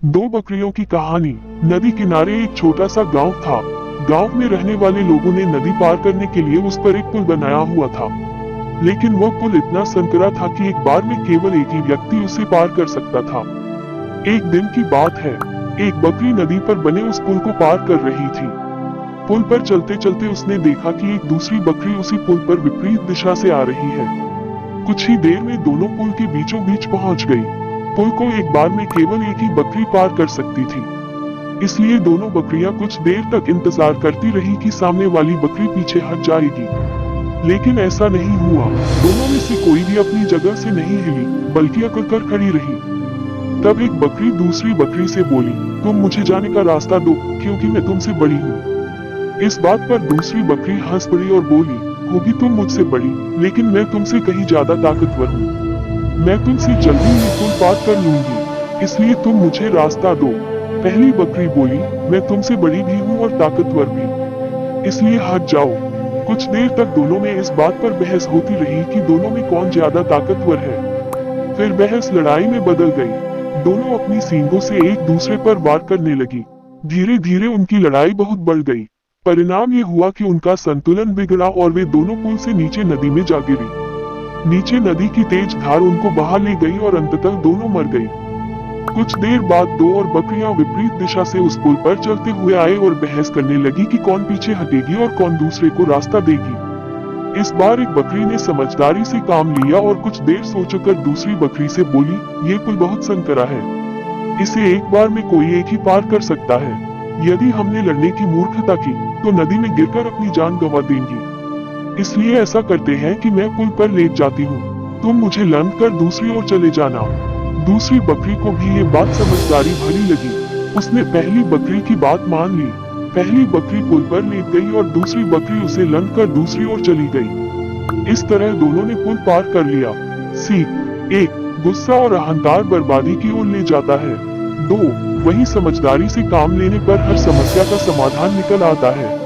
दो बकरियों की कहानी। नदी किनारे एक छोटा सा गांव था। गांव में रहने वाले लोगों ने नदी पार करने के लिए उस पर एक पुल बनाया हुआ था। लेकिन वह पुल इतना संकरा था कि एक बार में केवल एक ही व्यक्ति उसे पार कर सकता था। एक दिन की बात है, एक बकरी नदी पर बने उस पुल को पार कर रही थी। पुल पर चलते चलते उसने देखा कि एक दूसरी बकरी उसी पुल पर विपरीत दिशा से आ रही है। कुछ ही देर में दोनों पुल के बीचों बीच पहुंच गई। पुल को एक बार में केवल एक ही बकरी पार कर सकती थी, इसलिए दोनों बकरियां कुछ देर तक इंतजार करती रही कि सामने वाली बकरी पीछे हट जाएगी। लेकिन ऐसा नहीं हुआ। दोनों में से कोई भी अपनी जगह से नहीं हिली, बल्कि अकड़ कर खड़ी रही। तब एक बकरी दूसरी बकरी से बोली, तुम मुझे जाने का रास्ता दो, क्योंकि मैं तुमसे बड़ी हूँ। इस बात पर दूसरी बकरी हंस पड़ी और बोली, होगी तुम मुझसे बड़ी, लेकिन मैं तुमसे कहीं ज्यादा ताकतवर हूँ। मैं तुमसे जल्दी ये पुल पार कर लूंगी, इसलिए तुम मुझे रास्ता दो। पहली बकरी बोली, मैं तुमसे बड़ी भी हूँ और ताकतवर भी, इसलिए हट जाओ। कुछ देर तक दोनों में इस बात पर बहस होती रही कि दोनों में कौन ज्यादा ताकतवर है। फिर बहस लड़ाई में बदल गई। दोनों अपनी सींगों से एक दूसरे पर वार करने लगी। धीरे धीरे उनकी लड़ाई बहुत बढ़ गई। परिणाम ये हुआ कि उनका संतुलन बिगड़ा और वे दोनों पुल से नीचे नदी में जा गिरी। नीचे नदी की तेज धार उनको बहा ले गई और अंततः दोनों मर गई। कुछ देर बाद दो और बकरियां विपरीत दिशा से उस पुल पर चलते हुए आए और बहस करने लगी कि कौन पीछे हटेगी और कौन दूसरे को रास्ता देगी। इस बार एक बकरी ने समझदारी से काम लिया और कुछ देर सोचकर दूसरी बकरी से बोली, ये पुल बहुत संकरा है, इसे एक बार में कोई एक ही पार कर सकता है। यदि हमने लड़ने की मूर्खता की तो नदी में गिरकर अपनी जान गंवा देंगी। इसलिए ऐसा करते हैं कि मैं पुल पर लेट जाती हूँ, तुम मुझे लंघ कर दूसरी ओर चले जाना। दूसरी बकरी को भी ये बात समझदारी भरी लगी। उसने पहली बकरी की बात मान ली। पहली बकरी पुल पर लेट गई और दूसरी बकरी उसे लंघ कर दूसरी ओर चली गई। इस तरह दोनों ने पुल पार कर लिया। सीख 1, गुस्सा और अहंकार बर्बादी की ओर ले जाता है। 2, वही समझदारी से काम लेने पर हर समस्या का समाधान निकल आता है।